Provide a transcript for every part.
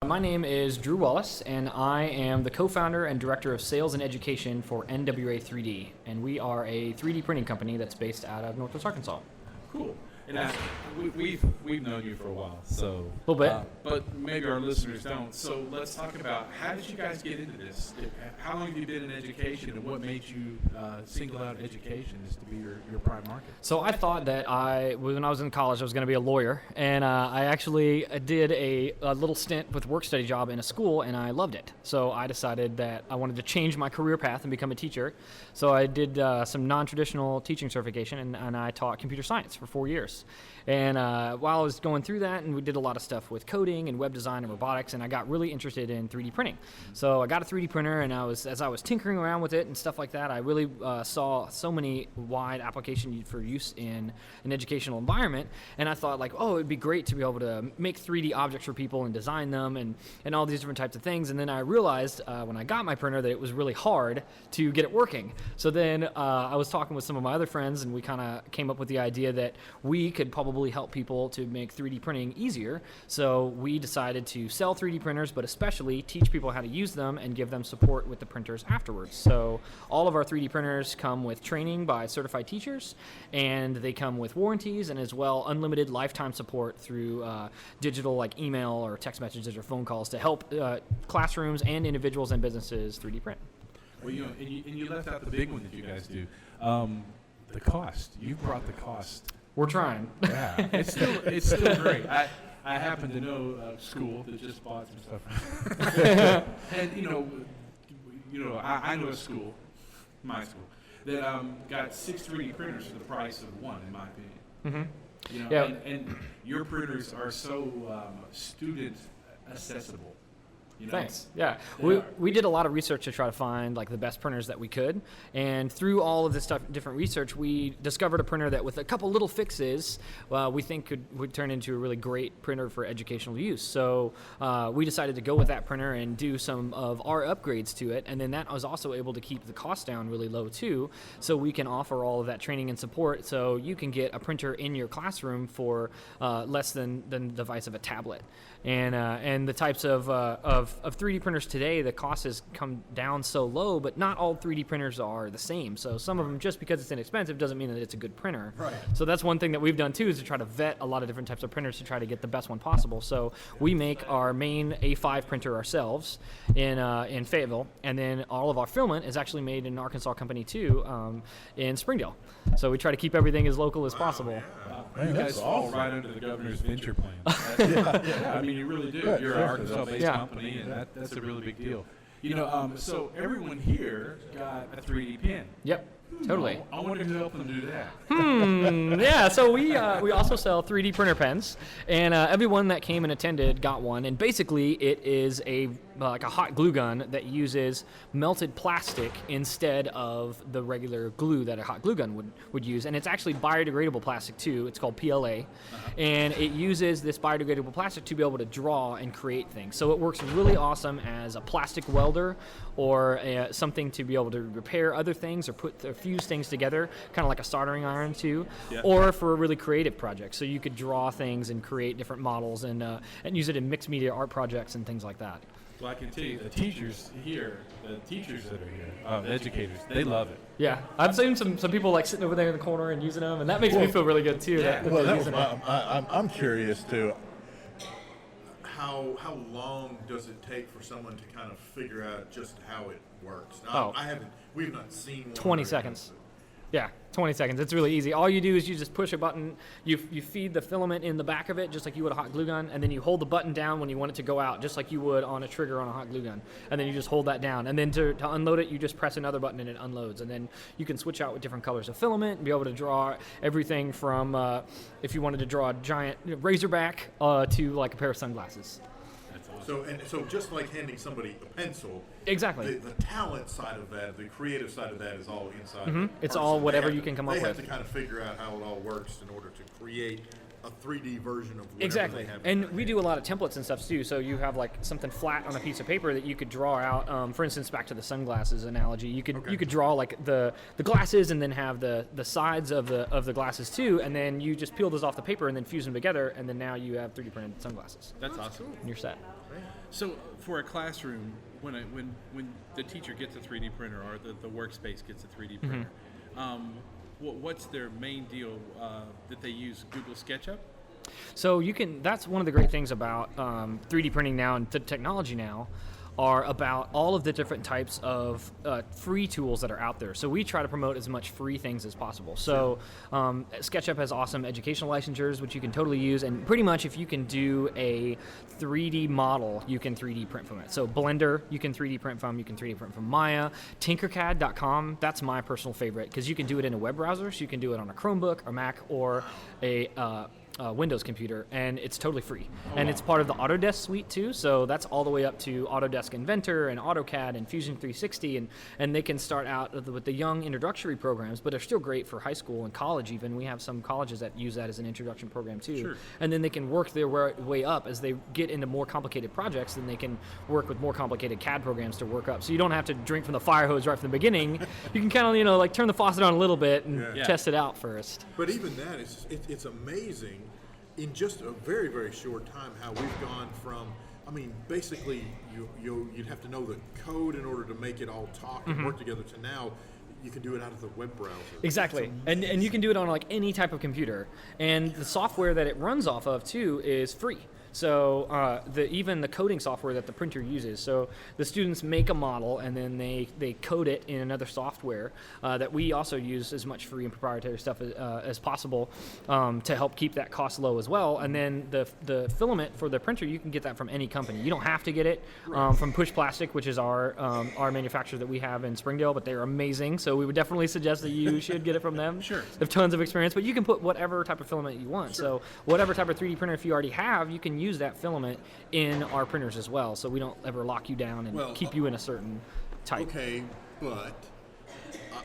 My name is Drew Wallis, and I am the co-founder and director of sales and education for NWA 3D, and we are a 3D printing company that's based out of Northwest Arkansas. Cool. And we've known you for a while, so A little bit. but maybe our listeners don't. So let's talk about, how did you guys get into this? How long have you been in education, and what made you single out education as to be your prime market? So I thought that when I was in college, I was going to be a lawyer, and I actually did a little stint with work-study job in a school, and I loved it. So I decided that I wanted to change my career path and become a teacher. So I did some non-traditional teaching certification, and I taught computer science for 4 years. And while I was going through that, and we did a lot of stuff with coding and web design and robotics, and I got really interested in 3D printing. So I got a 3D printer, and as I was tinkering around with it and stuff like that, I really saw so many wide application for use in an educational environment. And I thought, like, oh, it'd be great to be able to make 3D objects for people and design them and all these different types of things. And then I realized when I got my printer that it was really hard to get it working. So then I was talking with some of my other friends, and we kind of came up with the idea that we could probably help people to make 3D printing easier. So we decided to sell 3D printers, but especially teach people how to use them and give them support with the printers afterwards. So all of our 3D printers come with training by certified teachers, and they come with warranties, and as well unlimited lifetime support through digital, like email or text messages or phone calls, to help classrooms and individuals and businesses 3D print. Well, and you left out the big one that you guys do, the cost. You brought the cost. We're trying. Yeah, it's still great. I happen to know a school that just bought some stuff, and I know a school, my school, that got 6 3D printers for the price of one, in my opinion. Mm-hmm. Yeah. And your printers are so student accessible. Thanks. Yeah, we did a lot of research to try to find like the best printers that we could, and through all of this different research, we discovered a printer that, with a couple little fixes, we think would turn into a really great printer for educational use. So we decided to go with that printer and do some of our upgrades to it, and then that was also able to keep the cost down really low too. So we can offer all of that training and support. So you can get a printer in your classroom for less than the price of a tablet. And the types of 3D printers today, the cost has come down so low, but not all 3D printers are the same. So some of them, just because it's inexpensive, doesn't mean that it's a good printer. Right. So that's one thing that we've done too, is to try to vet a lot of different types of printers to try to get the best one possible. So we make our main A5 printer ourselves in Fayetteville, and then all of our filament is actually made in an Arkansas company too, in Springdale. So we try to keep everything as local as possible. Yeah. You guys fall right under the governor's venture plan. I mean, you really do. You're an Arkansas-based company, and that's a really big deal. So everyone here got a 3D pen. Yep. Totally. I wonder who helped them do that. Yeah, so we also sell 3D printer pens, and everyone that came and attended got one. And basically, it is like a hot glue gun that uses melted plastic instead of the regular glue that a hot glue gun would use. And it's actually biodegradable plastic too. It's called PLA, and it uses this biodegradable plastic to be able to draw and create things. So it works really awesome as a plastic welder, or something to be able to repair other things or fuse things together, kind of like a soldering iron too, or for a really creative project. So you could draw things and create different models and use it in mixed media art projects and things like that. Well, I can tell you, the teachers that are here, the educators, they love it. Yeah, I've seen some people like sitting over there in the corner and using them, and that makes me feel really good too. Yeah. I'm curious too. How long does it take for someone to kind of figure out just how it works? Now, we've not seen one. 20 seconds. Yeah, 20 seconds. It's really easy. All you do is you just push a button, you feed the filament in the back of it just like you would a hot glue gun, and then you hold the button down when you want it to go out, just like you would on a trigger on a hot glue gun. And then you just hold that down. And then to unload it, you just press another button and it unloads. And then you can switch out with different colors of filament and be able to draw everything from, if you wanted to draw a giant razorback, to like a pair of sunglasses. So just like handing somebody a pencil, exactly. The talent side of that, the creative side of that is all inside. Mm-hmm. It's all whatever you can come up with. They have to kind of figure out how it all works in order to create a 3D version of whatever exactly. they have. And we do a lot of templates and stuff too. So you have like something flat on a piece of paper that you could draw out. For instance, back to the sunglasses analogy, you could draw like the glasses and then have the sides of the glasses too, and then you just peel those off the paper and then fuse them together, and then now you have 3D printed sunglasses. That's awesome. And you're set. Right. So for a classroom, when the teacher gets a 3D printer or the workspace gets a 3D printer, what's their main deal that they use? Google SketchUp? So that's one of the great things about 3D printing now and the technology now are about all of the different types of free tools that are out there. So we try to promote as much free things as possible. So SketchUp has awesome educational licensures, which you can totally use. And pretty much if you can do a 3D model, you can 3D print from it. So Blender, you can 3D print from. You can 3D print from Maya. Tinkercad.com, that's my personal favorite because you can do it in a web browser. So you can do it on a Chromebook or Mac or a Windows computer, and it's totally free. And it's part of the Autodesk suite too, so that's all the way up to Autodesk Inventor and AutoCAD and Fusion 360, and they can start out with the young introductory programs, but they're still great for high school and college even. We have some colleges that use that as an introduction program too. Sure. And then they can work their way up as they get into more complicated projects, then they can work with more complicated CAD programs to work up. So you don't have to drink from the fire hose right from the beginning. You can kind of, like turn the faucet on a little bit and test it out first. But even that, it's amazing in just a very, very short time how we've gone from, basically you'd have to know the code in order to make it all talk and work together to now you can do it out of the web browser. Exactly. And you can do it on like any type of computer. And the software that it runs off of too is free. So even the coding software that the printer uses. So the students make a model and then they code it in another software that we also use as much free and proprietary stuff as possible to help keep that cost low as well. And then the filament for the printer, you can get that from any company. You don't have to get it from Push Plastic, which is our manufacturer that we have in Springdale, but they're amazing. So we would definitely suggest that you should get it from them. Sure. They have tons of experience, but you can put whatever type of filament you want. Sure. So whatever type of 3D printer, if you already have, you can use that filament in our printers as well, so we don't ever lock you down and keep you in a certain type. Okay, but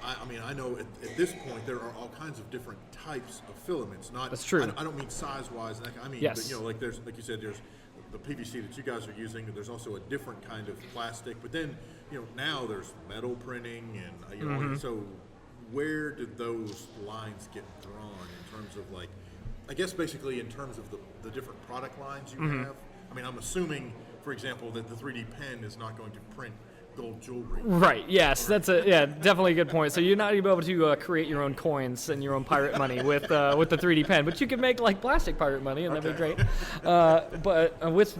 I know at this point there are all kinds of different types of filaments. That's true. I don't mean size-wise. Yes. But, like you said, there's the PVC that you guys are using. There's also a different kind of plastic. But then now there's metal printing and so where did those lines get drawn in terms of I guess basically in terms of the different product lines you have? I'm assuming, for example, that the 3D pen is not going to print gold jewelry. Right, yes, that's definitely a good point. So you're not going to be able to create your own coins and your own pirate money with the 3D pen, but you can make plastic pirate money and that'd be great. But with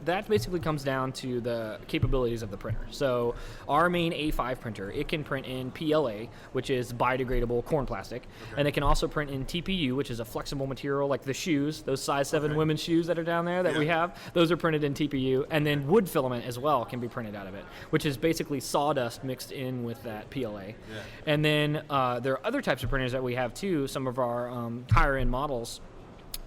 that basically comes down to the capabilities of the printer. So our main A5 printer, it can print in PLA, which is biodegradable corn plastic, and it can also print in TPU, which is a flexible material like the shoes, those size 7 women's shoes that are down there that we have, those are printed in TPU, and then wood filament as well can be printed out of it, which is basically sawdust mixed in with that PLA. Yeah. And then there are other types of printers that we have too, some of our higher end models.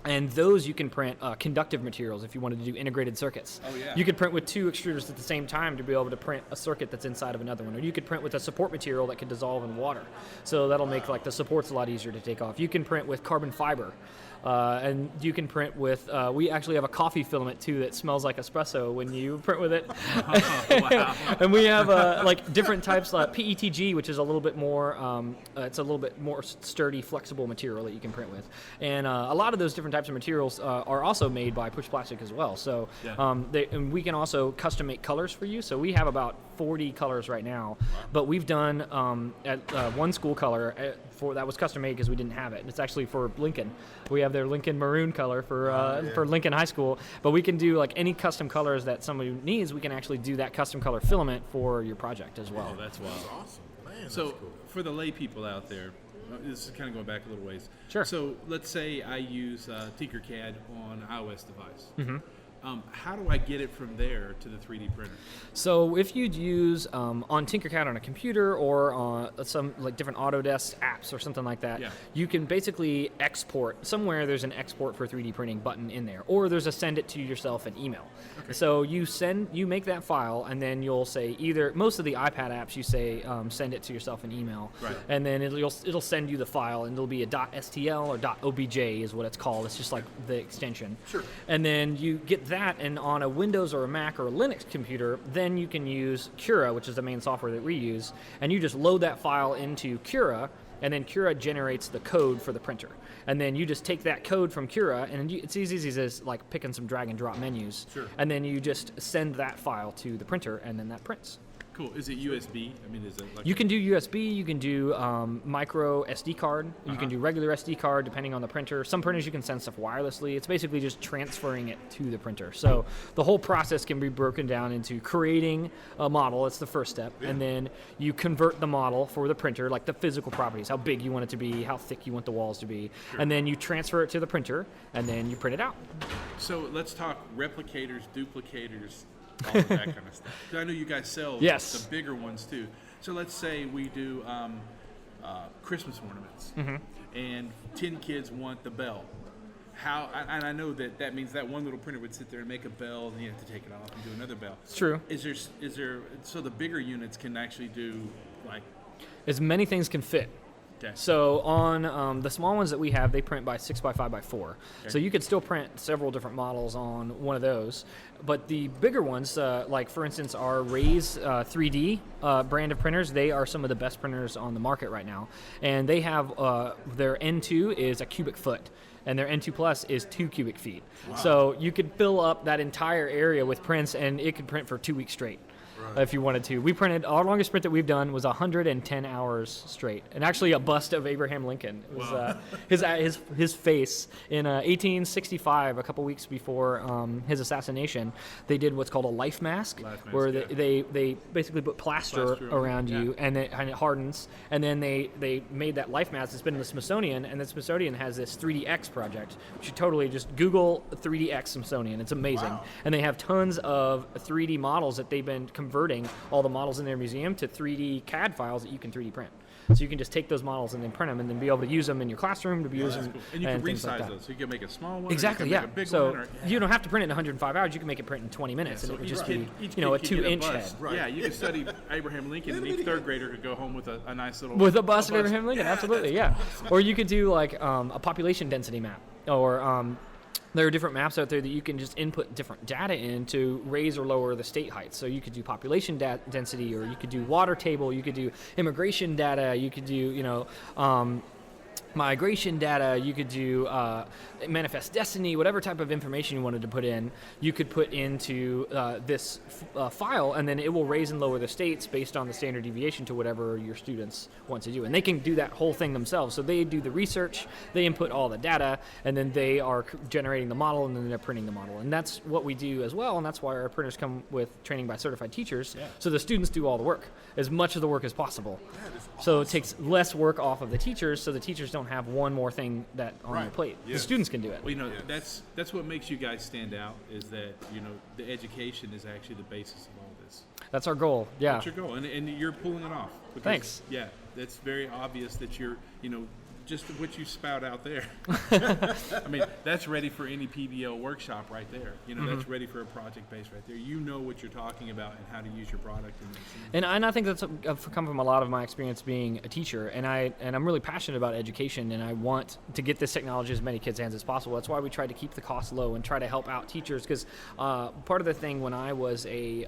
And those you can print conductive materials if you wanted to do integrated circuits. Oh, yeah. You could print with 2 extruders at the same time to be able to print a circuit that's inside of another one. Or you could print with a support material that could dissolve in water. So that'll make the supports a lot easier to take off. You can print with carbon fiber. And you can print with, we actually have a coffee filament too that smells like espresso when you print with it. Wow. And we have different types, PETG, which is a little bit more, it's a little bit more sturdy, flexible material that you can print with. And a lot of those different types of materials are also made by Push Plastic as well. So and we can also custom make colors for you. So we have about 40 colors right now, but we've done one school color that was custom made because we didn't have it. It's actually for Lincoln. We have their Lincoln maroon color for Lincoln High School, but we can do any custom colors that somebody needs. We can actually do that custom color filament for your project as well. Oh, that's wild. That's awesome. Man, so that's cool. For the lay people out there, this is kind of going back a little ways. Sure. So let's say I use Tinkercad on an iOS device. How do I get it from there to the 3D printer? So if you'd use on Tinkercad on a computer or on some different Autodesk apps or something like that, you can basically export. Somewhere there's an export for 3D printing button in there, or there's a send it to yourself an email. Okay. So you make that file, and then you'll say most of the iPad apps you say send it to yourself an email, and then it'll send you the file, and it'll be a .stl or .obj is what it's called. It's just like the extension. Sure. And then you get that, and on a Windows or a Mac or a Linux computer, then you can use Cura, which is the main software that we use, and you just load that file into Cura, and then Cura generates the code for the printer. And then you just take that code from Cura, and it's as easy as like picking some drag and drop menus. Sure. And then you just send that file to the printer, and then that prints. Cool. Is it USB? I mean, is it like You can do USB, you can do micro SD card, you can do regular SD card depending on the printer. Some printers you can send stuff wirelessly. It's basically just transferring it to the printer. So the whole process can be broken down into creating a model, it's the first step, and then you convert the model for the printer, like the physical properties, how big you want it to be, how thick you want the walls to be, and then you transfer it to the printer, and then you print it out. So let's talk replicators, duplicators, all of that kind of stuff. 'Cause I know you guys sell Yes. the bigger ones too. So let's say we do Christmas ornaments, and 10 kids want the bell. And I know that means that one little printer would sit there and make a bell, and you have to take it off and do another bell. It's true. Is there so the bigger units can actually do like As many things can fit. Okay. So on the small ones that we have, they print by 6 by 5 by 4. Okay. So you could still print several different models on one of those. But the bigger ones, like for instance our Raise 3D brand of printers, they are some of the best printers on the market right now. And they have their N2 is a cubic foot, and their N2 Plus is 2 cubic feet. Wow. So you could fill up that entire area with prints, and it could print for 2 weeks straight. If you wanted to. We printed, our longest print that we've done was 110 hours straight. And actually a bust of Abraham Lincoln. It was his face in 1865, a couple weeks before his assassination. They did what's called a life mask, where they basically put plaster around you, and it hardens. And then they made that life mask. It's been in the Smithsonian, and the Smithsonian has this 3DX project, which you totally just Google 3DX Smithsonian. It's amazing. Wow. And they have tons of 3D models that they've been converting all the models in their museum to 3D CAD files that you can 3D print. So you can just take those models and then print them, and then be able to use them in your classroom to be using. Cool. And you can resize those, so you can make a small one. Exactly, or you can make a big so one, you don't have to print it in 105 hours. You can make it print in 20 minutes, and it would just be, a 2-inch head. Right. Yeah, you can study Abraham Lincoln, and each third grader could go home with a nice little with a bust of Abraham Lincoln. Absolutely, yeah. Or you could do like a population density map, or there are different maps out there that you can just input different data in to raise or lower the state height. So you could do population density, or you could do water table, you could do immigration data, you could do, migration data, you could do manifest destiny, whatever type of information you wanted to put in, you could put into this file, and then it will raise and lower the states based on the standard deviation to whatever your students want to do. And they can do that whole thing themselves. So they do the research, they input all the data, and then they are generating the model, and then they're printing the model. And that's what we do as well, and that's why our printers come with training by certified teachers, so the students do all the work, as much of the work as possible. So it takes less work off of the teachers, so the teachers don't have one more thing that on their plate. The students can do it. Well, that's what makes you guys stand out, is that the education is actually the basis of all this. That's our goal. Yeah. That's your goal, and you're pulling it off. Because, thanks. Yeah, it's very obvious that you're just what you spout out there. I mean, that's ready for any PBL workshop right there. That's ready for a project base right there. You know what you're talking about and how to use your product. And I think that's come from a lot of my experience being a teacher, and I'm really passionate about education, and I want to get this technology as many kids' hands as possible. That's why we try to keep the cost low and try to help out teachers, because part of the thing when I was a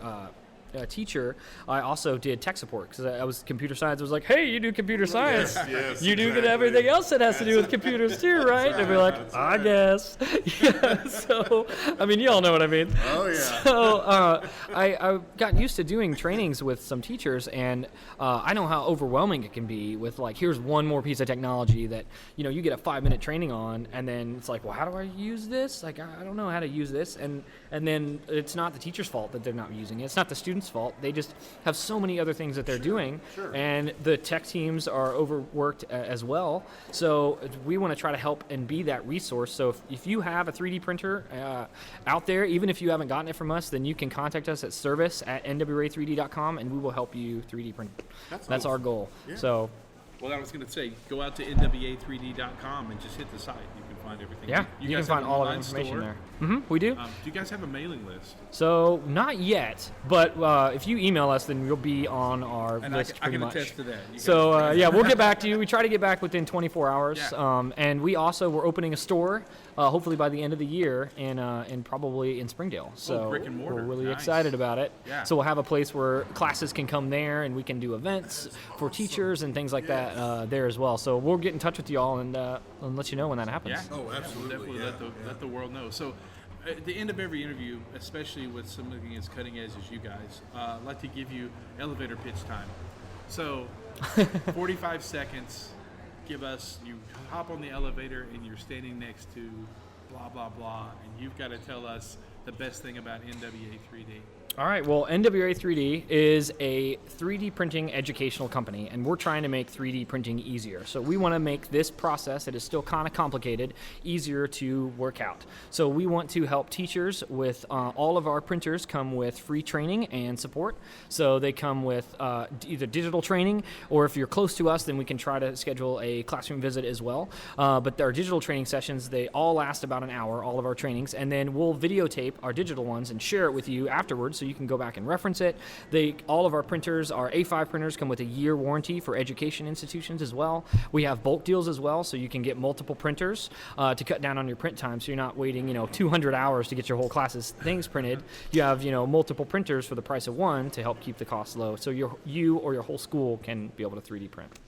teacher, I also did tech support, because I was computer science. I was like, hey, you do computer science. Yes, you do everything else that has to do with computers too, right? And they're like, I guess. Yeah, so, I mean, you all know what I mean. Oh, yeah. So I got used to doing trainings with some teachers, and I know how overwhelming it can be with, like, here's one more piece of technology that, you get a 5-minute training on, and then it's like, well, how do I use this? Like, I don't know how to use this. And then it's not the teacher's fault that they're not using it. It's not the student's fault. They just have so many other things that they're doing, and the tech teams are overworked as well. So we want to try to help and be that resource. So if you have a 3D printer out there, even if you haven't gotten it from us, then you can contact us at service@nwa3d.com, and we will help you 3D print. That's our goal. Yeah. So. Well, I was going to say, go out to nwa3d.com and just hit the site. You can find everything. Yeah, you can find all of the information there. We do. Do you guys have a mailing list? So, not yet, but if you email us, then you'll be on our list pretty much. I can attest to that. So, we'll get back to you. We try to get back within 24 hours. Yeah. And we're opening a store hopefully by the end of the year, and probably in Springdale. So brick and mortar. we're really Nice. excited about it. Yeah. So we'll have a place where classes can come there, and we can do events for teachers and things like that there as well. So we'll get in touch with y'all and let you know when that happens. Yeah. Oh, absolutely, Definitely yeah, let the world know. So, at the end of every interview, especially with something as cutting edge as you guys, I'd like to give you elevator pitch time. So, 45 seconds. Give us. You hop on the elevator and you're standing next to blah blah blah, and you've got to tell us the best thing about NWA 3D. All right, well, NWA 3D is a 3D printing educational company, and we're trying to make 3D printing easier. So we want to make this process, that is still kind of complicated, easier to work out. So we want to help teachers with all of our printers come with free training and support. So they come with either digital training, or if you're close to us, then we can try to schedule a classroom visit as well. But our digital training sessions, they all last about an hour, all of our trainings, and then we'll videotape our digital ones and share it with you afterwards, so you can go back and reference it. All of our printers, our A5 printers, come with a year warranty for education institutions as well. We have bulk deals as well, so you can get multiple printers to cut down on your print time, so you're not waiting 200 hours to get your whole class's things printed. You have multiple printers for the price of one to help keep the costs low, so you or your whole school can be able to 3D print.